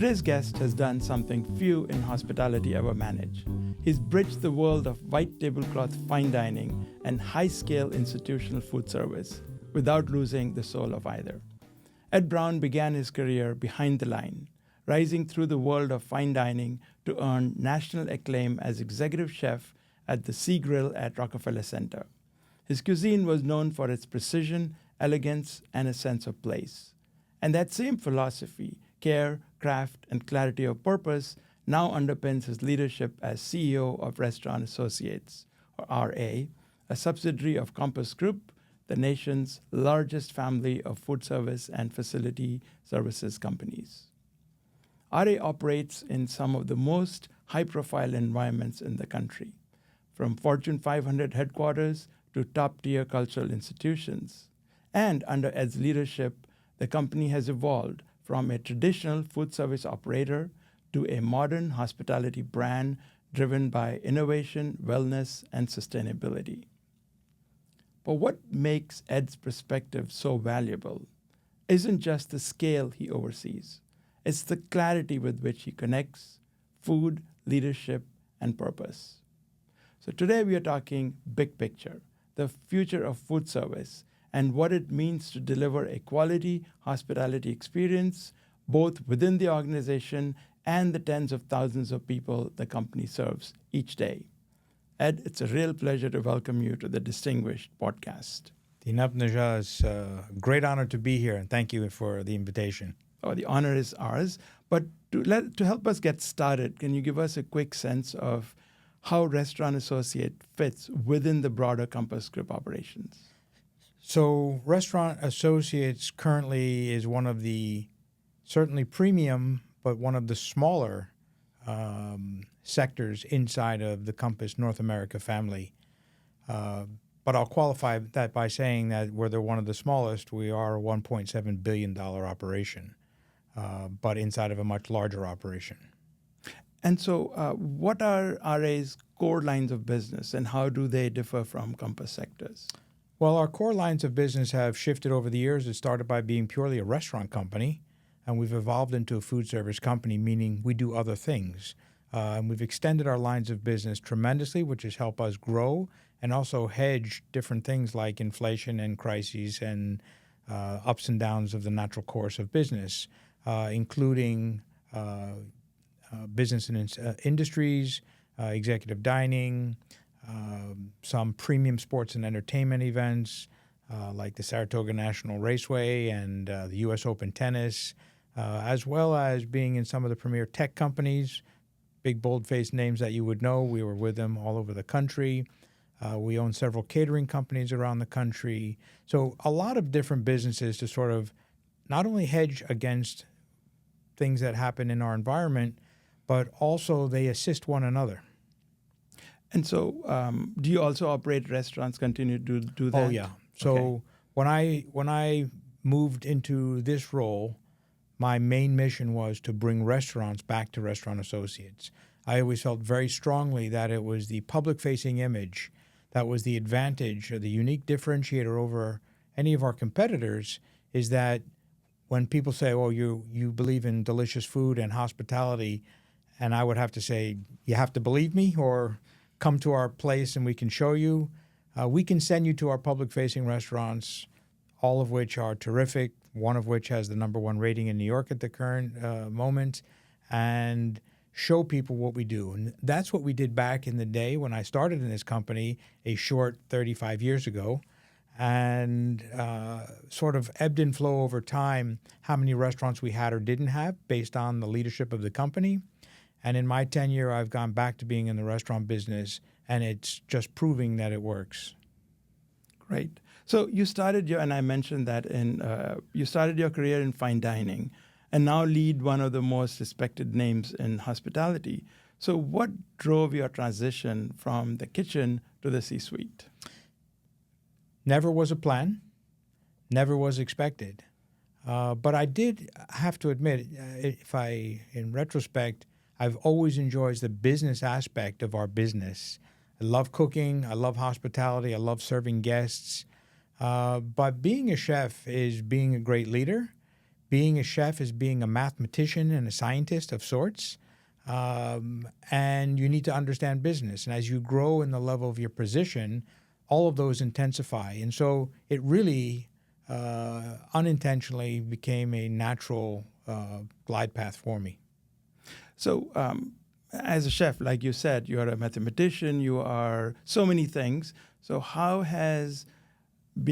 Today's guest has done something few in hospitality ever manage. He's bridged the world of white tablecloth fine dining and high-scale institutional food service without losing the soul of either. Ed Brown began his career behind the line, rising through the world of fine dining to earn national acclaim as executive chef at the Sea Grill at Rockefeller Center. His cuisine was known for its precision, elegance, and a sense of place. And that same philosophy, care, craft, and clarity of purpose now underpins his leadership as CEO of Restaurant Associates, or RA, a subsidiary of Compass Group, the nation's largest family of food service and facility services companies. RA operates in some of the most high-profile environments in the country, from Fortune 500 headquarters to top-tier cultural institutions. And under Ed's leadership, the company has evolved from a traditional food service operator to a modern hospitality brand driven by innovation, wellness, and sustainability. But what makes Ed's perspective so valuable isn't just the scale he oversees. It's the clarity with which he connects food, leadership, and purpose. So today we are talking big picture, the future of food service, and what it means to deliver a quality hospitality experience both within the organization and the tens of thousands of people the company serves each day. Ed, it's a real pleasure to welcome you to the Distinguished podcast. Dinap Najah, it's a great honor to be here, and thank you for the invitation. Oh, the honor is ours. But to help us get started, can you give us a quick sense of how Restaurant Associate fits within the broader Compass Group operations? So Restaurant Associates currently is one of the, certainly premium, but one of the smaller sectors inside of the Compass North America family. But I'll qualify that by saying that where they're one of the smallest, we are a $1.7 billion operation, but inside of a much larger operation. And so what are RA's core lines of business and how do they differ from Compass sectors? Well, our core lines of business have shifted over the years. It started by being purely a restaurant company, and we've evolved into a food service company, meaning we do other things. And we've extended our lines of business tremendously, which has helped us grow and also hedge different things like inflation and crises and ups and downs of the natural course of business, including business and industries, executive dining, some premium sports and entertainment events like the Saratoga National Raceway and the U.S. Open Tennis, as well as being in some of the premier tech companies, big bold-faced names that you would know. We were with them all over the country. We own several catering companies around the country. So a lot of different businesses to sort of not only hedge against things that happen in our environment, but also they assist one another. And so do you also operate restaurants, continue to do that? Oh, yeah. So when I moved into this role, my main mission was to bring restaurants back to Restaurant Associates. I always felt very strongly that it was the public-facing image that was the advantage or the unique differentiator over any of our competitors, is that when people say, oh, you believe in delicious food and hospitality, and I would have to say, you have to believe me or come to our place and we can show you. We can send you to our public-facing restaurants, all of which are terrific, one of which has the #1 rating in New York at the current moment, and show people what we do. And that's what we did back in the day when I started in this company a short 35 years ago, and sort of ebbed and flow over time how many restaurants we had or didn't have based on the leadership of the company. And in my tenure, I've gone back to being in the restaurant business, and it's just proving that it works. Great. So you started and I mentioned that you started your career in fine dining and now lead one of the most respected names in hospitality. So what drove your transition from the kitchen to the C-suite? Never was a plan, never was expected. But I did have to admit, in retrospect, I've always enjoyed the business aspect of our business. I love cooking, I love hospitality, I love serving guests. But being a chef is being a great leader, being a chef is being a mathematician and a scientist of sorts. And you need to understand business. And as you grow in the level of your position, all of those intensify. And so it really unintentionally became a natural glide path for me. So as a chef, like you said, you are a mathematician, you are so many things. So how has,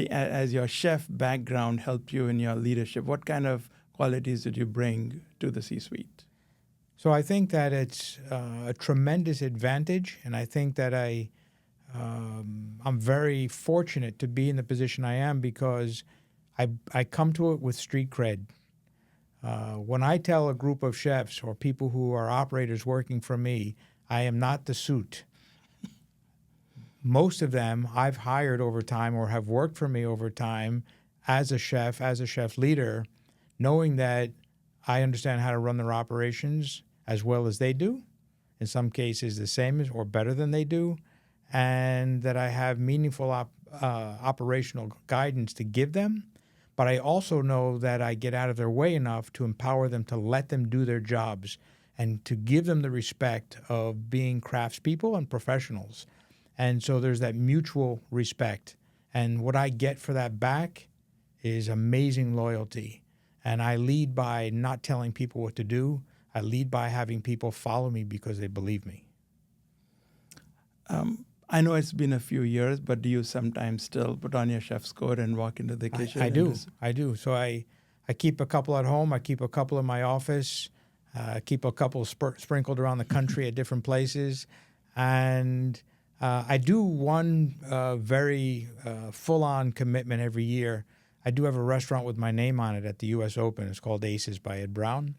as your chef background, helped you in your leadership? What kind of qualities did you bring to the C-suite? So I think that it's a tremendous advantage, and I think that I'm very fortunate to be in the position I am because I come to it with street cred. When I tell a group of chefs or people who are operators working for me, I am not the suit. Most of them I've hired over time or have worked for me over time as a chef leader, knowing that I understand how to run their operations as well as they do, in some cases the same as or better than they do, and that I have meaningful operational guidance to give them. But I also know that I get out of their way enough to empower them to let them do their jobs and to give them the respect of being craftspeople and professionals. And so there's that mutual respect. And what I get for that back is amazing loyalty. And I lead by not telling people what to do. I lead by having people follow me because they believe me. I know it's been a few years, but do you sometimes still put on your chef's coat and walk into the kitchen? I do. So I keep a couple at home. I keep a couple in my office. Keep a couple sprinkled around the country at different places. And I do one very full-on commitment every year. I do have a restaurant with my name on it at the U.S. Open. It's called Aces by Ed Brown.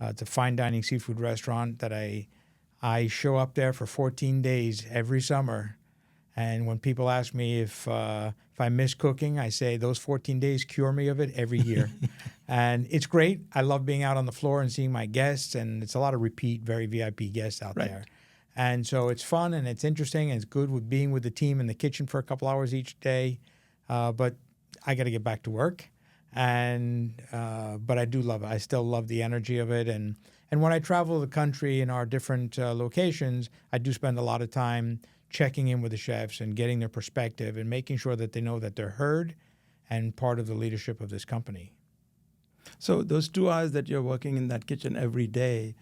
It's a fine dining seafood restaurant that I show up there for 14 days every summer. And when people ask me if I miss cooking, I say those 14 days cure me of it every year. And it's great. I love being out on the floor and seeing my guests. And it's a lot of repeat, very VIP guests out there. And so it's fun and it's interesting and it's good with being with the team in the kitchen for a couple hours each day. But I got to get back to work. But I do love it. I still love the energy of it. And when I travel the country in our different locations, I do spend a lot of time checking in with the chefs and getting their perspective and making sure that they know that they're heard and part of the leadership of this company. So those 2 hours that you're working in that kitchen every day,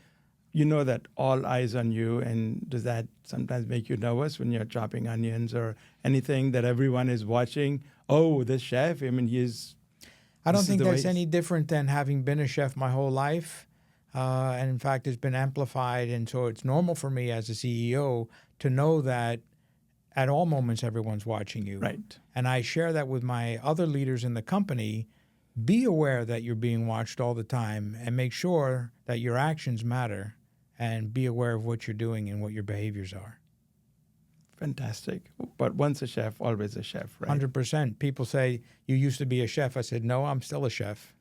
you know that all eyes on you, and does that sometimes make you nervous when you're chopping onions or anything that everyone is watching? Oh, this chef, I mean, I don't think that's any different than having been a chef my whole life. And in fact, it's been amplified. And so it's normal for me as a CEO to know that at all moments, everyone's watching you. Right. And I share that with my other leaders in the company. Be aware that you're being watched all the time and make sure that your actions matter and be aware of what you're doing and what your behaviors are. Fantastic. But once a chef, always a chef, right? 100%. People say, you used to be a chef. I said, no, I'm still a chef.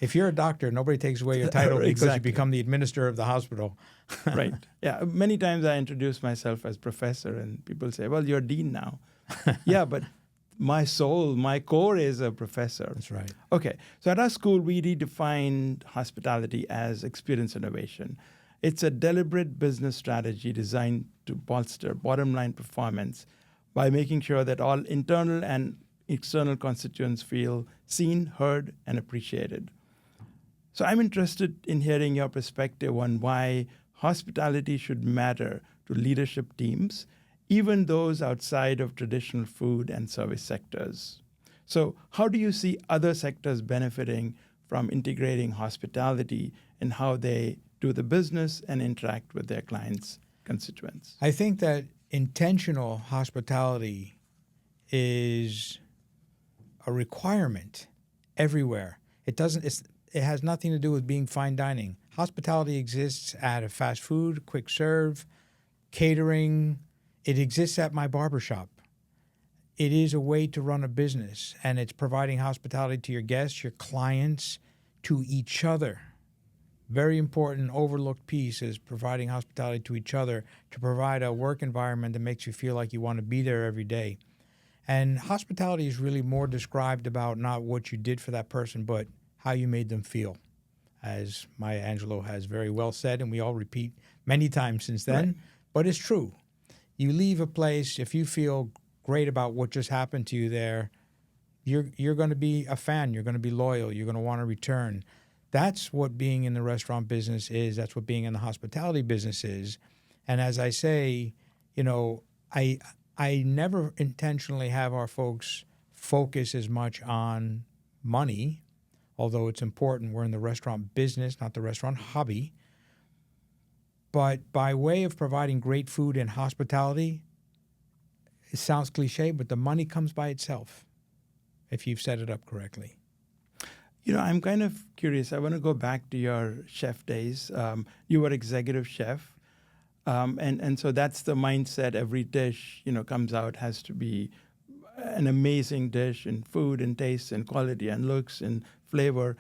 If you're a doctor, nobody takes away your title because you become the administrator of the hospital. Right. Yeah. Many times I introduce myself as professor and people say, well, you're dean now. Yeah, but my soul, my core is a professor. That's right. Okay. So at our school, we redefined hospitality as experience innovation. It's a deliberate business strategy designed to bolster bottom line performance by making sure that all internal and external constituents feel seen, heard, and appreciated. So I'm interested in hearing your perspective on why hospitality should matter to leadership teams, even those outside of traditional food and service sectors. So how do you see other sectors benefiting from integrating hospitality in how they do the business and interact with their clients' constituents? I think that intentional hospitality is a requirement everywhere. It has nothing to do with being fine dining. Hospitality exists at a fast food, quick serve, catering. It exists at my barbershop. It is a way to run a business, and it's providing hospitality to your guests, your clients, to each other. Very important overlooked piece is providing hospitality to each other, to provide a work environment that makes you feel like you want to be there every day. And hospitality is really more described about not what you did for that person, but how you made them feel. As Maya Angelou has very well said, and we all repeat many times since then, Right. but it's true. You leave a place, if you feel great about what just happened to you there, you're going to be a fan. You're going to be loyal. You're going to want to return. That's what being in the restaurant business is. That's what being in the hospitality business is. And as I say, I never intentionally have our folks focus as much on money, although it's important. We're in the restaurant business, not the restaurant hobby. But by way of providing great food and hospitality, it sounds cliche, but the money comes by itself if you've set it up correctly. I'm kind of curious. I want to go back to your chef days. You were executive chef. And so that's the mindset. Every dish, comes out has to be an amazing dish in food and taste and quality and looks and flavor.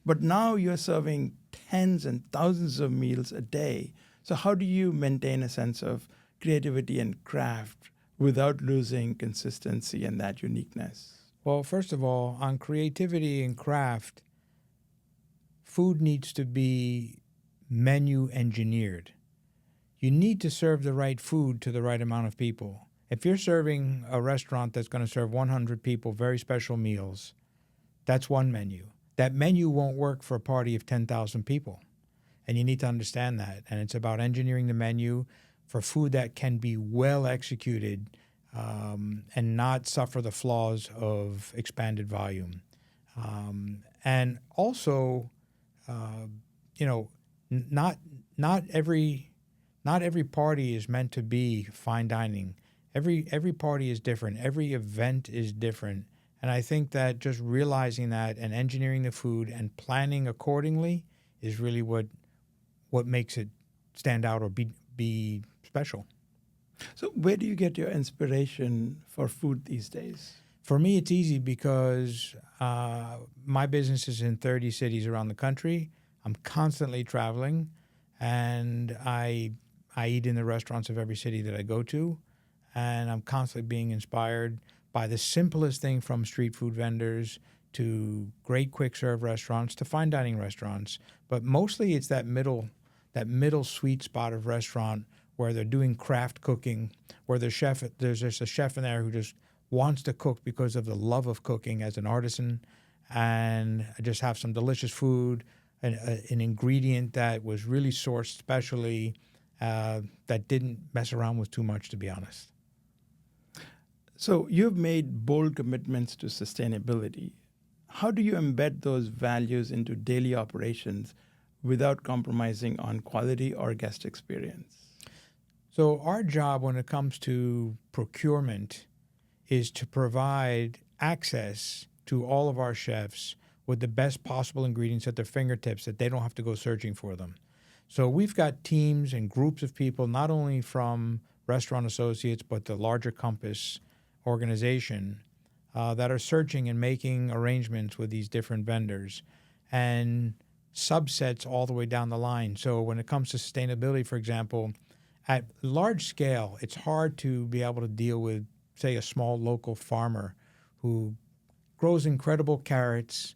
But now you're serving tens and thousands of meals a day. So how do you maintain a sense of creativity and craft without losing consistency and that uniqueness? Well, first of all, on creativity and craft, food needs to be menu engineered. You need to serve the right food to the right amount of people. If you're serving a restaurant that's going to serve 100 people very special meals, that's one menu. That menu won't work for a party of 10,000 people. And you need to understand that. And it's about engineering the menu for food that can be well executed and not suffer the flaws of expanded volume. And also, not every party is meant to be fine dining. Every party is different. Every event is different. And I think that just realizing that and engineering the food and planning accordingly is really what makes it stand out or be special. So where do you get your inspiration for food these days? For me, it's easy because my business is in 30 cities around the country. I'm constantly traveling, and I eat in the restaurants of every city that I go to, and I'm constantly being inspired by the simplest thing from street food vendors to great quick serve restaurants to fine dining restaurants. But mostly it's that middle sweet spot of restaurant where they're doing craft cooking, where there's just a chef in there who just wants to cook because of the love of cooking as an artisan, and just have some delicious food, an ingredient that was really sourced specially, that didn't mess around with too much, to be honest. So you've made bold commitments to sustainability. How do you embed those values into daily operations without compromising on quality or guest experience? So our job when it comes to procurement is to provide access to all of our chefs with the best possible ingredients at their fingertips, that they don't have to go searching for them. So we've got teams and groups of people, not only from Restaurant Associates, but the larger Compass organization, that are searching and making arrangements with these different vendors and subsets all the way down the line. So when it comes to sustainability, for example, at large scale, it's hard to be able to deal with, say, a small local farmer who grows incredible carrots,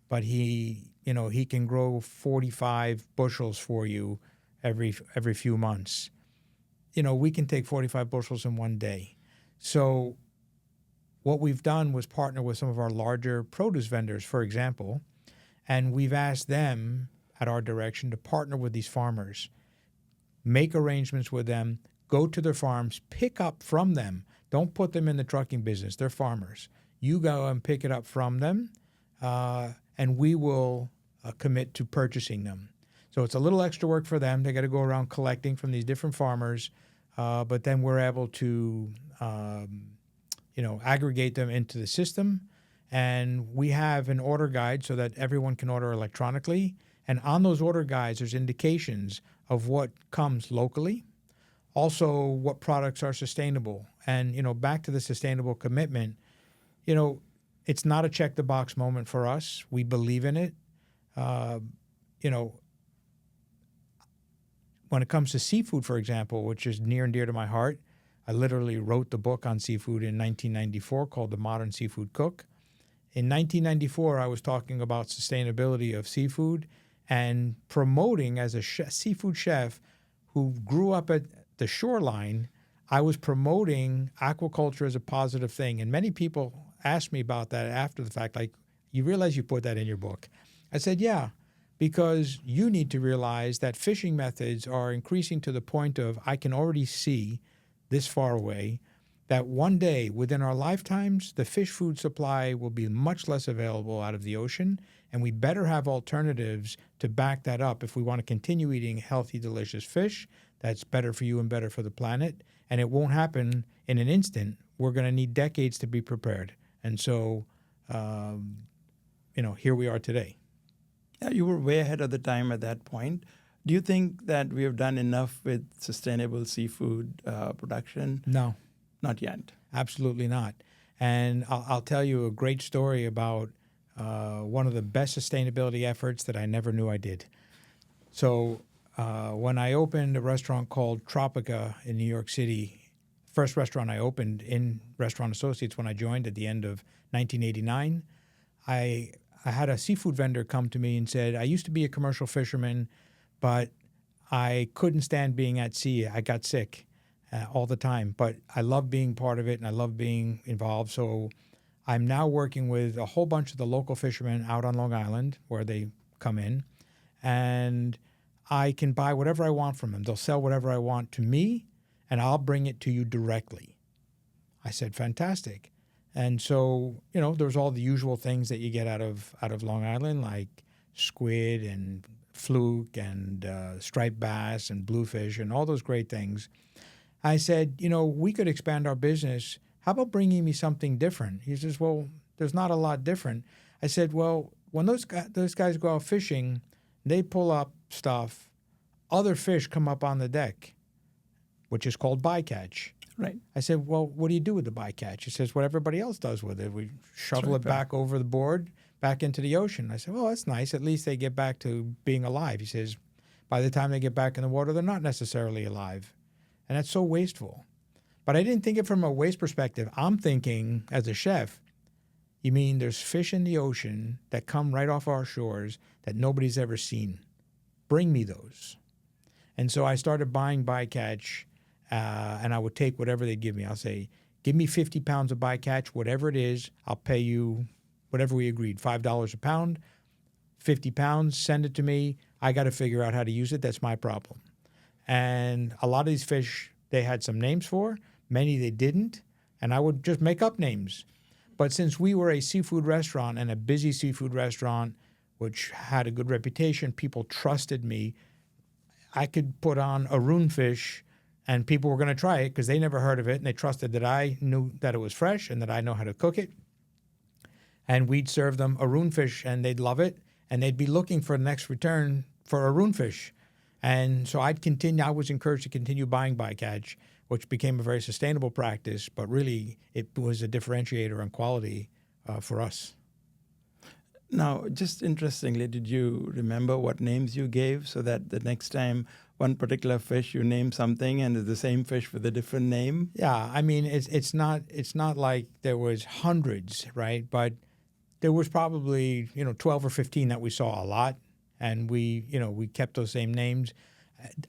but he can grow 45 bushels for you every few months. We can take 45 bushels in one day. So what we've done was partner with some of our larger produce vendors, for example, and we've asked them at our direction to partner with these farmers, make arrangements with them, go to their farms, pick up from them. Don't put them in the trucking business. They're farmers. You go and pick it up from them, and we will commit to purchasing them. So it's a little extra work for them. They got to go around collecting from these different farmers, but then we're able to aggregate them into the system. And we have an order guide so that everyone can order electronically. And on those order guides, there's indications of what comes locally, also what products are sustainable. And, back to the sustainable commitment, it's not a check the box moment for us. We believe in it. When it comes to seafood, for example, which is near and dear to my heart, I literally wrote the book on seafood in 1994 called The Modern Seafood Cook. In 1994, I was talking about sustainability of seafood and promoting as a seafood chef who grew up at the shoreline. I was promoting aquaculture as a positive thing. And many people asked me about that after the fact, like, you realize you put that in your book? I said, yeah, because you need to realize that fishing methods are increasing to the point of I can already see this far away that one day within our lifetimes, the fish food supply will be much less available out of the ocean, and we better have alternatives to back that up if we want to continue eating healthy, delicious fish that's better for you and better for the planet. And it won't happen in an instant. We're going to need decades to be prepared. And so, here we are today. Yeah, you were way ahead of the time at that point. Do you think that we have done enough with sustainable seafood production? No. Not yet. Absolutely not. And I'll tell you a great story about one of the best sustainability efforts that I never knew I did. So when I opened a restaurant called Tropica in New York City, first restaurant I opened in Restaurant Associates when I joined at the end of 1989, I had a seafood vendor come to me and said, I used to be a commercial fisherman, but I couldn't stand being at sea. I got sick all the time, but I love being part of it and I love being involved. So I'm now working with a whole bunch of the local fishermen out on Long Island where they come in, and I can buy whatever I want from them. They'll sell whatever I want to me, and I'll bring it to you directly. I said, fantastic. And so, there's all the usual things that you get out of Long Island, like squid and fluke and striped bass and bluefish and all those great things. I said, we could expand our business. How about bringing me something different? He says, well, there's not a lot different. I said, well, when those guys go out fishing, they pull up stuff, other fish come up on the deck, which is called bycatch. Right. I said, well, what do you do with the bycatch? He says, what everybody else does with it. We shovel it back over the board, back into the ocean. I said, well, that's nice. At least they get back to being alive. He says, by the time they get back in the water, they're not necessarily alive. And that's so wasteful. But I didn't think it from a waste perspective. I'm thinking, as a chef, you mean there's fish in the ocean that come right off our shores that nobody's ever seen. Bring me those. And so I started buying bycatch, and I would take whatever they'd give me. I'll say, give me 50 pounds of bycatch, whatever it is. I'll pay you whatever we agreed, $5 a pound, 50 pounds, send it to me. I got to figure out how to use it. That's my problem. And a lot of these fish, they had some names for. Many they didn't. And I would just make up names. But since we were a seafood restaurant and a busy seafood restaurant, which had a good reputation, people trusted me, I could put on a Arun fish and people were going to try it because they never heard of it. And they trusted that I knew that it was fresh and that I know how to cook it. And we'd serve them Arun fish and they'd love it. And they'd be looking for the next return for Arun fish. And so I was encouraged to continue buying bycatch, which became a very sustainable practice, but really it was a differentiator on quality for us. Now, just interestingly, did you remember what names you gave so that the next time one particular fish you name something and it's the same fish with a different name? Yeah, I mean, it's not like there was hundreds, right? But there was probably 12 or 15 that we saw a lot. And we kept those same names.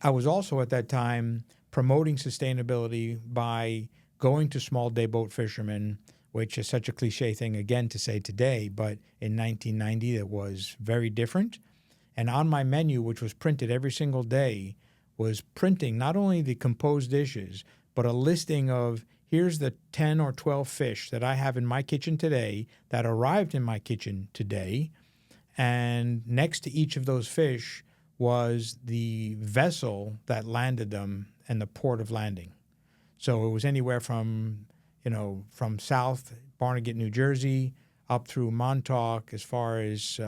I was also at that time promoting sustainability by going to small day boat fishermen, which is such a cliche thing again to say today, but in 1990 it was very different. And on my menu, which was printed every single day, was printing not only the composed dishes, but a listing of here's the 10 or 12 fish that I have in my kitchen today that arrived in my kitchen today. And next to each of those fish was the vessel that landed them and the port of landing. So it was anywhere from South Barnegat, New Jersey, up through Montauk, as far as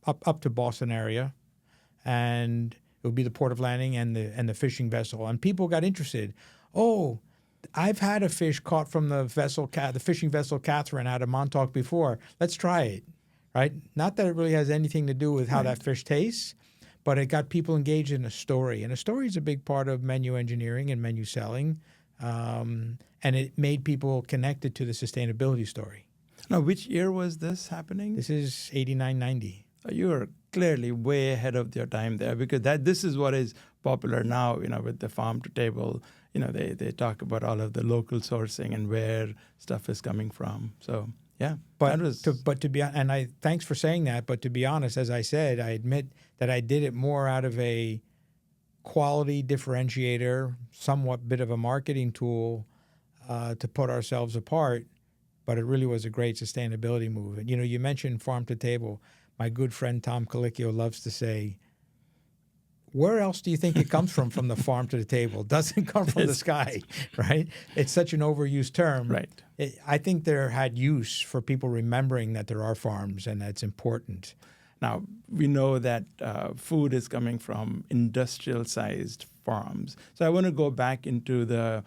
up to Boston area, and it would be the port of landing and the fishing vessel. And people got interested. Oh, I've had a fish caught from the fishing vessel Catherine out of Montauk before. Let's try it, right? Not that it really has anything to do with how that fish tastes, but it got people engaged in a story. And a story is a big part of menu engineering and menu selling. And it made people connected to the sustainability story. Now, which year was this happening? This is 89, 90. You are clearly way ahead of your time there, because this is what is popular now, with the farm to table. They talk about all of the local sourcing and where stuff is coming from. So, yeah. Thanks for saying that. But to be honest, as I said, I admit that I did it more out of a quality differentiator, somewhat bit of a marketing tool to put ourselves apart. But it really was a great sustainability move. And, you mentioned farm to table. My good friend Tom Colicchio loves to say, where else do you think it comes from the farm to the table? It doesn't come from the sky, right? It's such an overused term. Right. I think there had use for people remembering that there are farms and that's important. Now, we know that food is coming from industrial-sized farms. So I want to go back into the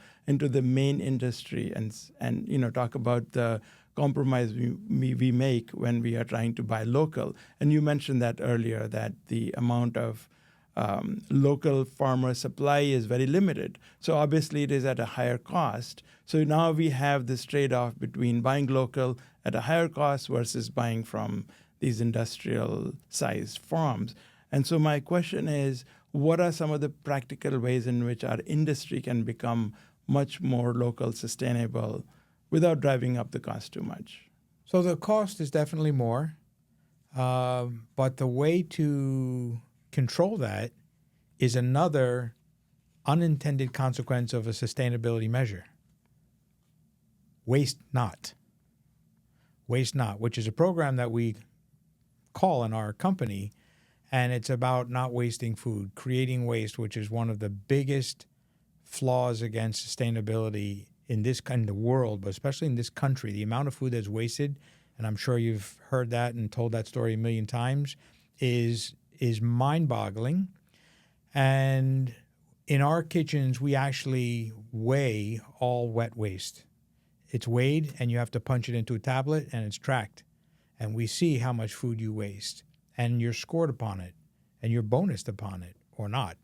main industry and talk about the compromise we make when we are trying to buy local. And you mentioned that earlier, that the amount of local farmer supply is very limited. So obviously it is at a higher cost. So now we have this trade-off between buying local at a higher cost versus buying from these industrial-sized farms. And so my question is, what are some of the practical ways in which our industry can become much more local sustainable without driving up the cost too much? So the cost is definitely more, but the way to control that is another unintended consequence of a sustainability measure. Waste Not. Waste Not, which is a program that we call in our company, and it's about not wasting food, creating waste, which is one of the biggest flaws against sustainability in this kind of world, but especially in this country. The amount of food that's wasted, and I'm sure you've heard that and told that story a million times, is mind-boggling. And in our kitchens, we actually weigh all wet waste. It's weighed, and you have to punch it into a tablet, and it's tracked. And we see how much food you waste, and you're scored upon it, and you're bonused upon it, or not.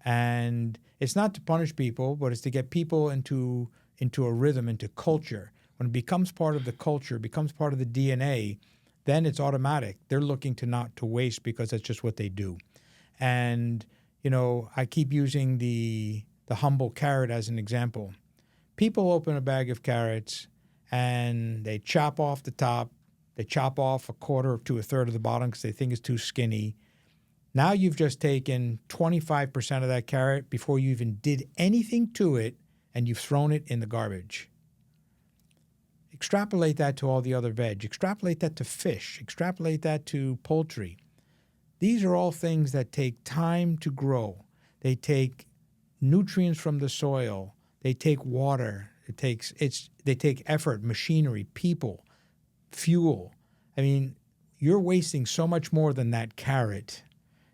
And it's not to punish people, but it's to get people into a rhythm, into culture. When it becomes part of the culture, becomes part of the DNA, then it's automatic. They're looking to not to waste because that's just what they do. And, I keep using the humble carrot as an example. People open a bag of carrots and they chop off the top. They chop off a quarter to a third of the bottom because they think it's too skinny. Now you've just taken 25% of that carrot before you even did anything to it, and you've thrown it in the garbage. Extrapolate that to all the other veg. Extrapolate that to fish. Extrapolate that to poultry. These are all things that take time to grow. They take nutrients from the soil. They take water. They take effort, machinery, people, fuel. I mean, you're wasting so much more than that carrot.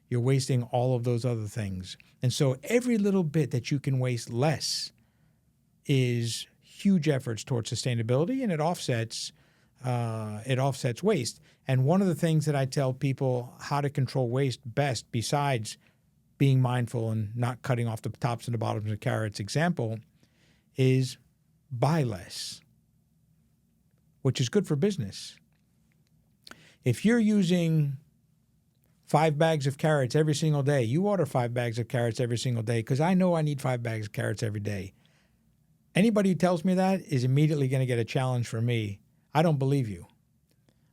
You're wasting all of those other things. And so every little bit that you can waste less is huge efforts towards sustainability, and it offsets waste. And one of the things that I tell people how to control waste best, besides being mindful and not cutting off the tops and the bottoms of carrots example, is buy less, which is good for business. If you're using 5 bags of carrots every single day, you order 5 bags of carrots every single day, because I know I need 5 bags of carrots every day. Anybody who tells me that is immediately going to get a challenge from me. I don't believe you.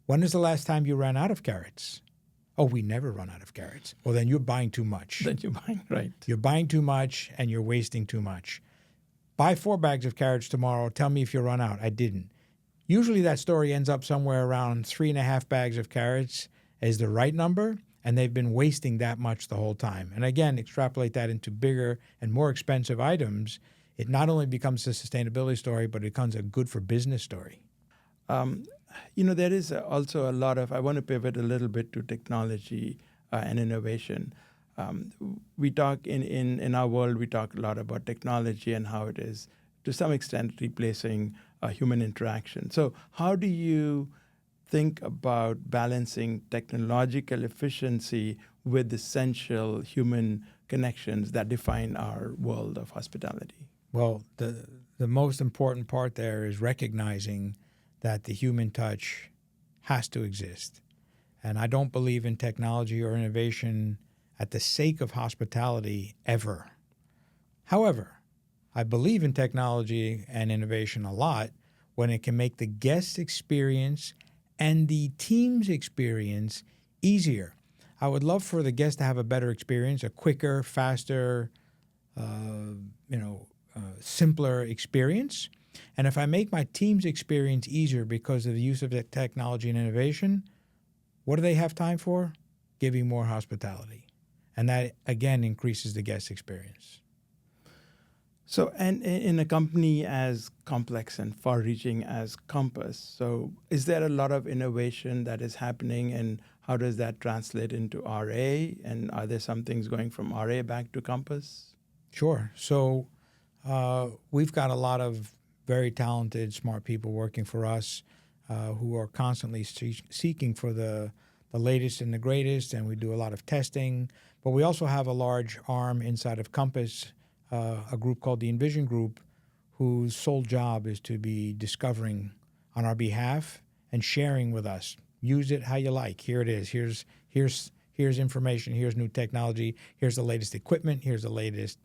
When is the last time you ran out of carrots? Oh, we never run out of carrots. Well, then you're buying too much. Then you're buying, right. You're buying too much and you're wasting too much. Buy 4 bags of carrots tomorrow. Tell me if you run out. I didn't. Usually that story ends up somewhere around 3.5 bags of carrots is the right number, and they've been wasting that much the whole time. And again, extrapolate that into bigger and more expensive items. It not only becomes a sustainability story, but it becomes a good for business story. There is also a lot of, I want to pivot a little bit to technology and innovation. We talk in our world, we talk a lot about technology and how it is to some extent replacing human interaction. So how do you think about balancing technological efficiency with essential human connections that define our world of hospitality? Well, the most important part there is recognizing that the human touch has to exist. And I don't believe in technology or innovation at the sake of hospitality ever. However, I believe in technology and innovation a lot when it can make the guest experience and the team's experience easier. I would love for the guest to have a better experience, a quicker, faster, simpler experience. And if I make my team's experience easier because of the use of the technology and innovation, what do they have time for? Giving more hospitality. And that, again, increases the guest experience. So, and in a company as complex and far-reaching as Compass, so is there a lot of innovation that is happening, and how does that translate into RA? And are there some things going from RA back to Compass? Sure. So we've got a lot of very talented, smart people working for us who are constantly seeking for the latest and the greatest, and we do a lot of testing. But we also have a large arm inside of Compass, a group called the Envision Group, whose sole job is to be discovering on our behalf and sharing with us. Use it how you like. Here it is. Here's information. Here's new technology. Here's the latest equipment. Here's the latest,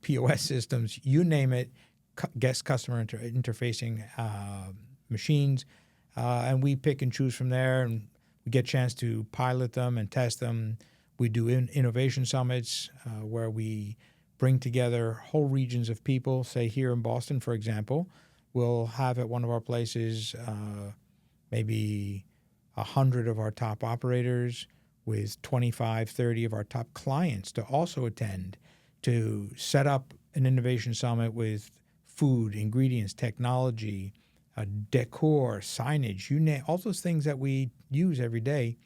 POS systems. You name it. Guest customer interfacing machines, and we pick and choose from there, and we get a chance to pilot them and test them. We do innovation summits where we bring together whole regions of people. Say here in Boston, for example, we'll have at one of our places maybe 100 of our top operators with 25, 30 of our top clients to also attend, to set up an innovation summit with food, ingredients, technology, decor, signage, you name all those things that we use every day,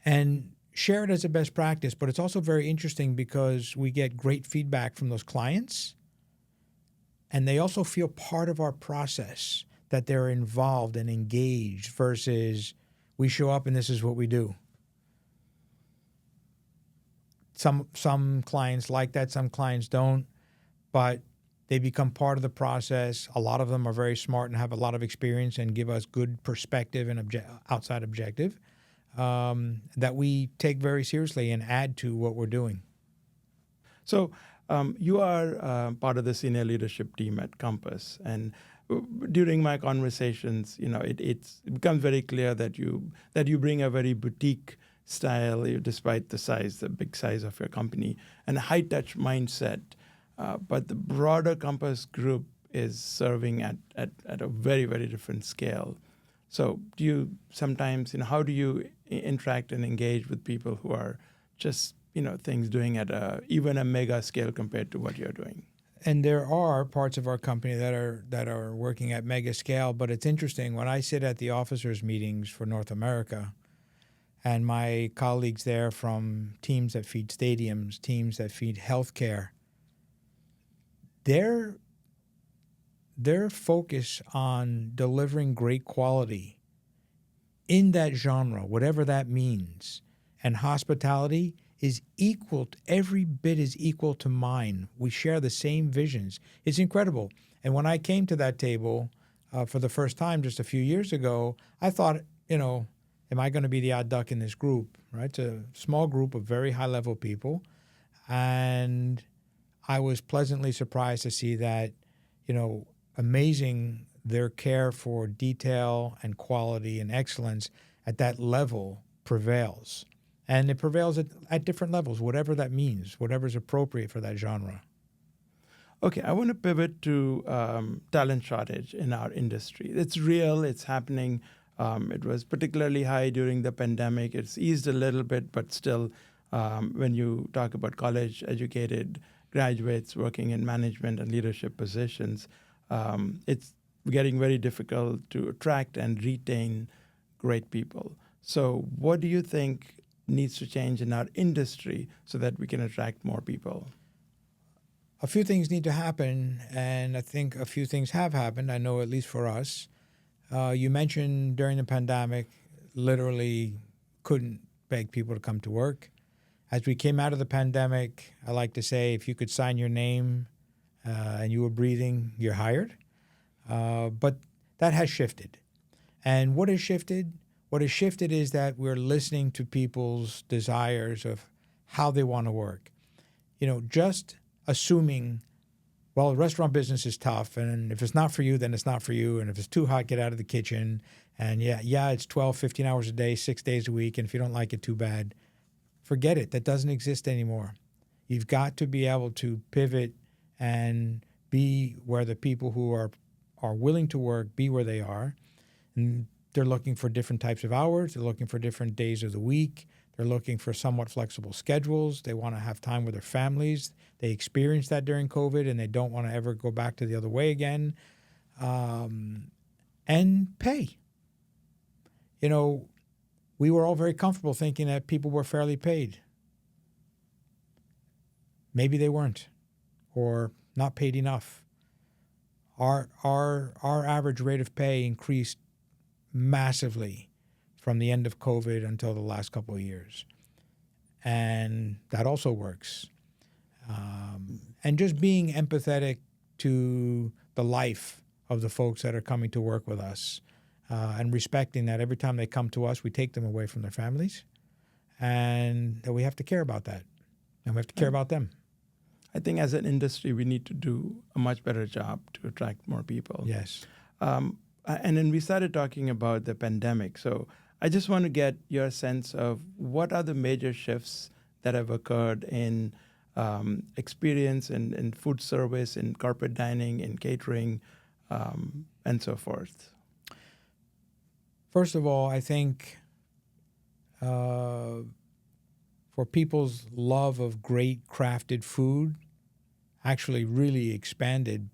and share it as a best practice. But it's also very interesting because we get great feedback from those clients, and they also feel part of our process, that they're involved and engaged versus we show up and this is what we do. Some clients like that, some clients don't, but they become part of the process. A lot of them are very smart and have a lot of experience and give us good perspective and outside objective that we take very seriously and add to what we're doing. So you are part of the senior leadership team at Compass, and during my conversations, it becomes very clear that you bring a very boutique style, despite the big size of your company, and a high-touch mindset. But the broader Compass group is serving at a very, very different scale. So do you sometimes, how do you interact and engage with people who are just, things doing at even a mega scale compared to what you're doing? And there are parts of our company that are working at mega scale, but it's interesting. When I sit at the officers' meetings for North America, and my colleagues there from teams that feed stadiums, teams that feed healthcare, their focus on delivering great quality in that genre, whatever that means, and hospitality is every bit is equal to mine. We share the same visions. It's incredible. And when I came to that table for the first time just a few years ago, I thought, am I going to be the odd duck in this group, right? It's a small group of very high-level people. And I was pleasantly surprised to see that, amazing their care for detail and quality and excellence at that level prevails. And it prevails at different levels, whatever that means, whatever's appropriate for that genre. Okay, I want to pivot to talent shortage in our industry. It's real, it's happening. It was particularly high during the pandemic. It's eased a little bit, but still, when you talk about college-educated graduates working in management and leadership positions, it's getting very difficult to attract and retain great people. So what do you think needs to change in our industry so that we can attract more people? A few things need to happen, and I think a few things have happened, I know, at least for us. You mentioned during the pandemic, literally couldn't beg people to come to work. As we came out of the pandemic, I like to say, if you could sign your name and you were breathing, you're hired. But that has shifted. And what has shifted? What has shifted is that we're listening to people's desires of how they want to work. Just assuming, well, the restaurant business is tough, and if it's not for you, then it's not for you. And if it's too hot, get out of the kitchen. And it's 12, 15 hours a day, 6 days a week. And if you don't like it, too bad. Forget it. That doesn't exist anymore. You've got to be able to pivot and be where the people who are willing to work, be where they are. And they're looking for different types of hours. They're looking for different days of the week. They're looking for somewhat flexible schedules. They want to have time with their families. They experienced that during COVID, and they don't want to ever go back to the other way again. And pay. We were all very comfortable thinking that people were fairly paid. Maybe they weren't, or not paid enough. Our average rate of pay increased massively from the end of COVID until the last couple of years. And that also works. And just being empathetic to the life of the folks that are coming to work with us, and respecting that every time they come to us, we take them away from their families, and that we have to care about that, and we have to care about them. I think as an industry, we need to do a much better job to attract more people. Yes. And then we started talking about the pandemic. So I just want to get your sense of what are the major shifts that have occurred in experience in food service, in corporate dining, in catering, and so forth. First of all, I think for people's love of great crafted food actually really expanded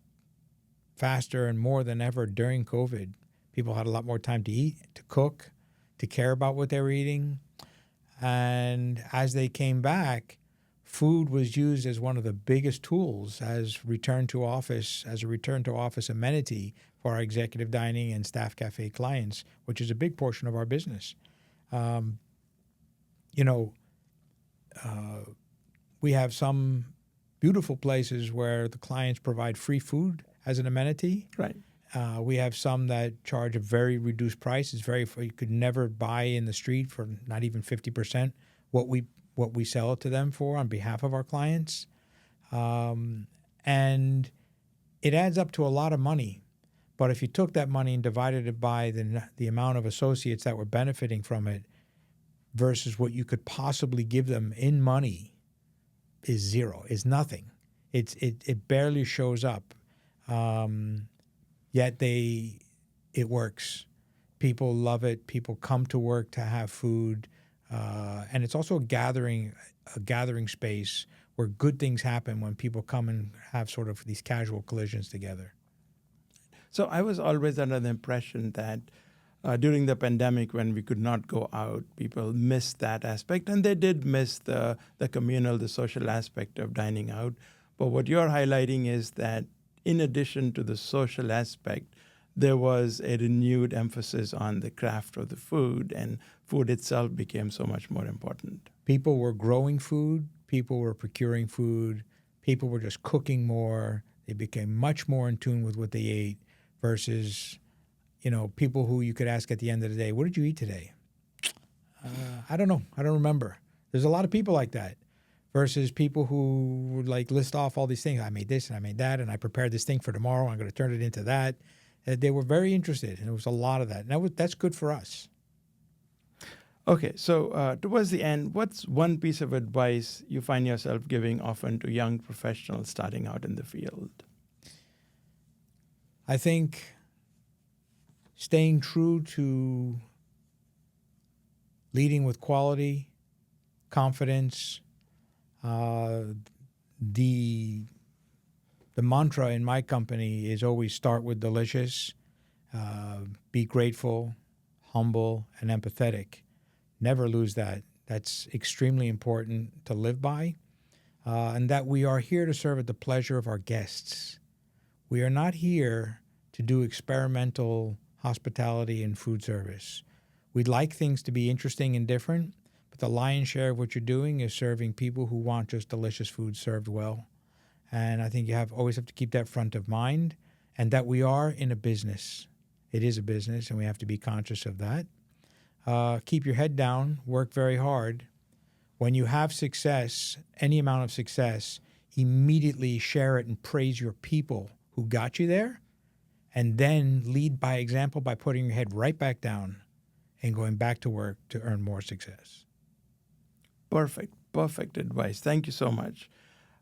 faster and more than ever during COVID. People had a lot more time to eat, to cook, to care about what they were eating. And as they came back, food was used as one of the biggest tools as a return to office amenity for our executive dining and staff cafe clients, which is a big portion of our business. We have some beautiful places where the clients provide free food as an amenity. Right. We have some that charge a very reduced price. You could never buy in the street for not even 50% what we sell it to them for on behalf of our clients. And it adds up to a lot of money. But if you took that money and divided it by the amount of associates that were benefiting from it versus what you could possibly give them in money, is zero, is nothing. It barely shows up. Yet it works. People love it. People come to work to have food. And it's also a gathering space where good things happen when people come and have sort of these casual collisions together. So I was always under the impression that during the pandemic, when we could not go out, people missed that aspect, and they did miss the communal, the social aspect of dining out. But what you're highlighting is that in addition to the social aspect, there was a renewed emphasis on the craft of the food, and food itself became so much more important. People were growing food. People were procuring food. People were just cooking more. They became much more in tune with what they ate versus, people who you could ask at the end of the day, what did you eat today? I don't know. I don't remember. There's a lot of people like that versus people who would list off all these things. I made this and I made that and I prepared this thing for tomorrow. I'm going to turn it into that. They were very interested, and there was a lot of that. And that's good for us. Okay, so towards the end, what's one piece of advice you find yourself giving often to young professionals starting out in the field? I think staying true to leading with quality, confidence. The mantra in my company is always start with delicious, be grateful, humble, and empathetic. Never lose that. That's extremely important to live by. And that we are here to serve at the pleasure of our guests. We are not here to do experimental hospitality and food service. We'd like things to be interesting and different, but the lion's share of what you're doing is serving people who want just delicious food served well. And I think you always have to keep that front of mind, and that we are in a business. It is a business, and we have to be conscious of that. Keep your head down, work very hard. When you have success, any amount of success, immediately share it and praise your people who got you there, and then lead by example by putting your head right back down and going back to work to earn more success. Perfect advice. Thank you so much.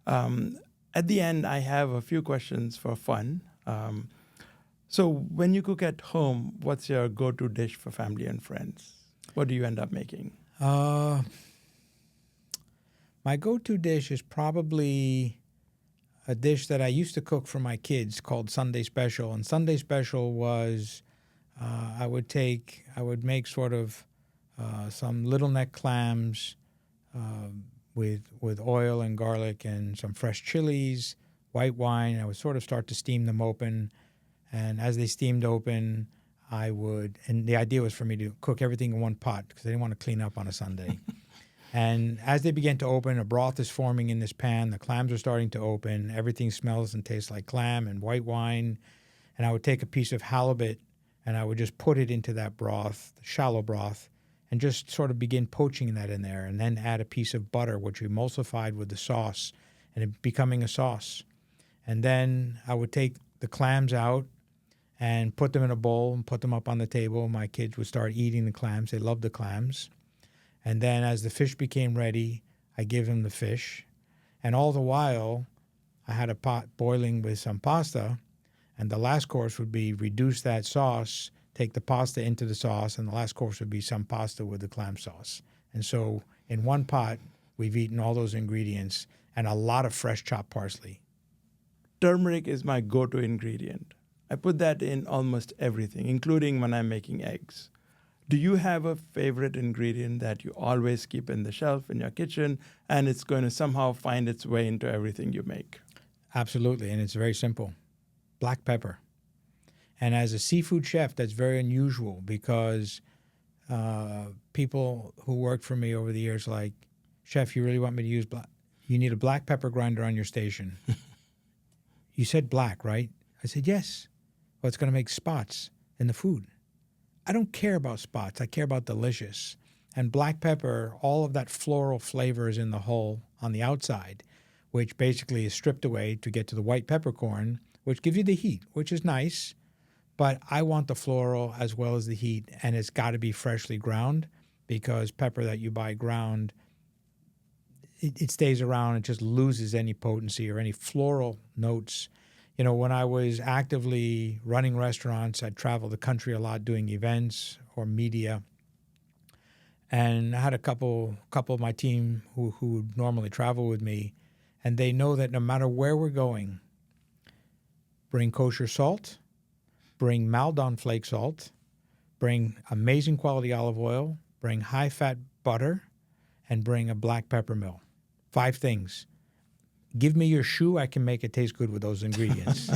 At the end, I have a few questions for fun. So when you cook at home, what's your go-to dish for family and friends? What do you end up making? My go-to dish is probably a dish that I used to cook for my kids called Sunday Special. And Sunday Special was I would make sort of some little neck clams with oil and garlic and some fresh chilies, white wine. I would sort of start to steam them open. And as they steamed open, and the idea was for me to cook everything in one pot because I didn't want to clean up on a Sunday. And as they began to open, a broth is forming in this pan. The clams are starting to open. Everything smells and tastes like clam and white wine. And I would take a piece of halibut and I would just put it into that broth, the shallow broth, and just sort of begin poaching that in there, and then add a piece of butter, which we emulsified with the sauce, and it becoming a sauce. And then I would take the clams out and put them in a bowl and put them up on the table. My kids would start eating the clams. They loved the clams. And then as the fish became ready, I give them the fish. And all the while, I had a pot boiling with some pasta. And the last course would be reduce that sauce, take the pasta into the sauce, and the last course would be some pasta with the clam sauce. And so in one pot, we've eaten all those ingredients and a lot of fresh chopped parsley. Turmeric is my go-to ingredient. I put that in almost everything, including when I'm making eggs. Do you have a favorite ingredient that you always keep in the shelf in your kitchen and it's going to somehow find its way into everything you make? Absolutely, and it's very simple. Black pepper. And as a seafood chef, that's very unusual because people who worked for me over the years like, Chef, you really want me to use black? You need a black pepper grinder on your station. You said black, right? I said, yes. Well, it's going to make spots in the food. I don't care about spots. I care about delicious. And black pepper, all of that floral flavor is in the hull on the outside, which basically is stripped away to get to the white peppercorn, which gives you the heat, which is nice. But I want the floral as well as the heat, and it's got to be freshly ground because pepper that you buy ground, it stays around. It just loses any potency or any floral notes. You know, when I was actively running restaurants, I'd travel the country a lot doing events or media. And I had a couple of my team who would normally travel with me, and they know that no matter where we're going, bring kosher salt, bring Maldon flake salt, bring amazing quality olive oil, bring high-fat butter, and bring a black pepper mill. 5 things. Give me your shoe, I can make it taste good with those ingredients.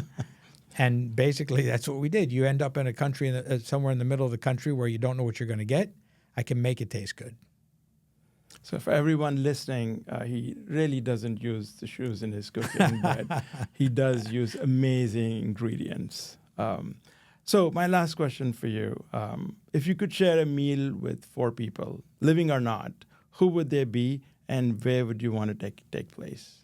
And basically, that's what we did. You end up in a country, somewhere in the middle of the country where you don't know what you're going to get. I can make it taste good. So for everyone listening, he really doesn't use the shoes in his cooking, but he does use amazing ingredients. So my last question for you, if you could share a meal with 4 people, living or not, who would they be and where would you want to take place?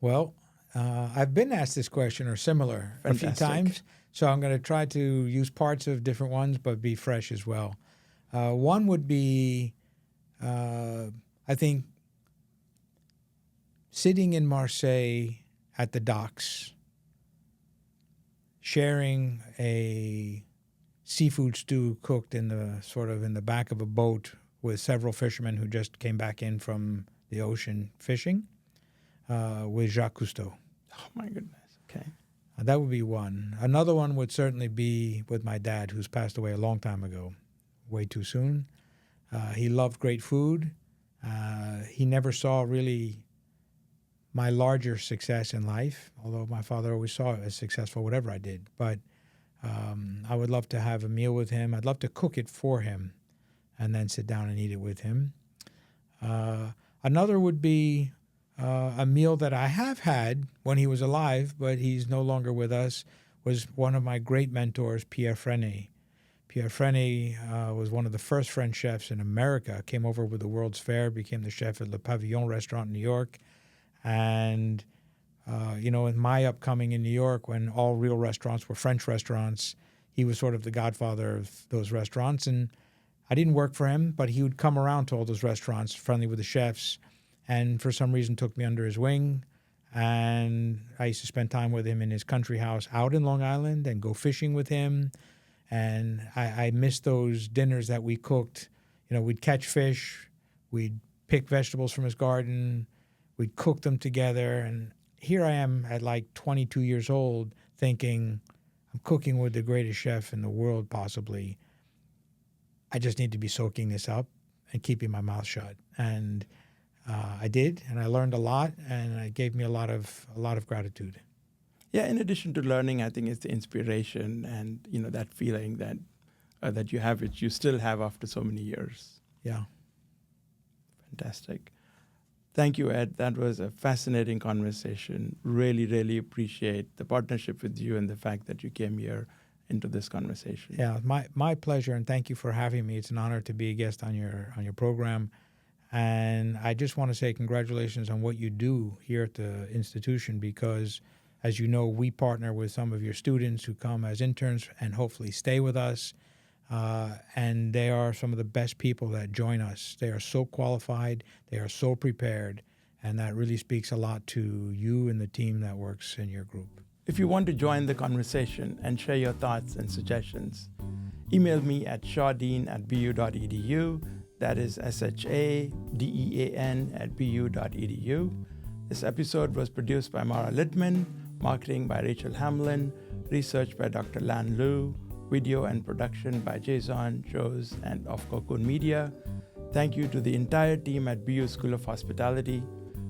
Well, I've been asked this question or similar a few times, so I'm going to try to use parts of different ones but be fresh as well. One would be, I think, sitting in Marseille at the docks, sharing a seafood stew cooked in the back of a boat with several fishermen who just came back in from the ocean fishing, with Jacques Cousteau. Oh my goodness! Okay, that would be one. Another one would certainly be with my dad, who's passed away a long time ago, way too soon. He loved great food. He never saw really my larger success in life, although my father always saw it as successful, whatever I did. But I would love to have a meal with him. I'd love to cook it for him and then sit down and eat it with him. Another would be A meal that I have had when he was alive, but he's no longer with us, was one of my great mentors, Pierre Frenet. Pierre Frenet was one of the first French chefs in America, came over with the World's Fair, became the chef at Le Pavillon restaurant in New York. And, in my upcoming in New York, when all real restaurants were French restaurants, he was sort of the godfather of those restaurants. And I didn't work for him, but he would come around to all those restaurants, friendly with the chefs, and for some reason took me under his wing. And I used to spend time with him in his country house out in Long Island and go fishing with him. And I miss those dinners that we cooked. We'd catch fish, we'd pick vegetables from his garden, we'd cook them together. And here I am at like 22 years old thinking, I'm cooking with the greatest chef in the world, possibly. I just need to be soaking this up and keeping my mouth shut. And I did, and I learned a lot, and it gave me a lot of gratitude. Yeah, in addition to learning, I think it's the inspiration and that feeling that you have, which you still have after so many years. Yeah. Fantastic. Thank you, Ed. That was a fascinating conversation. Really, really appreciate the partnership with you and the fact that you came here into this conversation. Yeah, my pleasure, and thank you for having me. It's an honor to be a guest on your program. And I just want to say congratulations on what you do here at the institution, because, as you know, we partner with some of your students who come as interns and hopefully stay with us. And they are some of the best people that join us. They are so qualified. They are so prepared. And that really speaks a lot to you and the team that works in your group. If you want to join the conversation and share your thoughts and suggestions, email me at shahdean@bu.edu. That is SHADEAN@bu.edu. This episode was produced by Mara Littman, marketing by Rachel Hamlin, research by Dr. Lan Liu, video and production by Jason Joes and of Cocoon Media. Thank you to the entire team at BU School of Hospitality.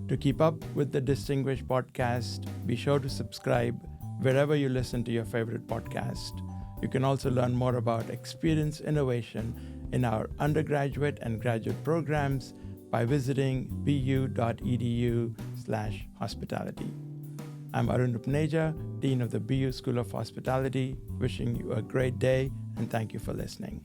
To keep up with the Distinguished podcast, be sure to subscribe wherever you listen to your favorite podcast. You can also learn more about experience innovation in our undergraduate and graduate programs by visiting bu.edu/hospitality. I'm Arun Rupneja, Dean of the BU School of Hospitality, wishing you a great day, and thank you for listening.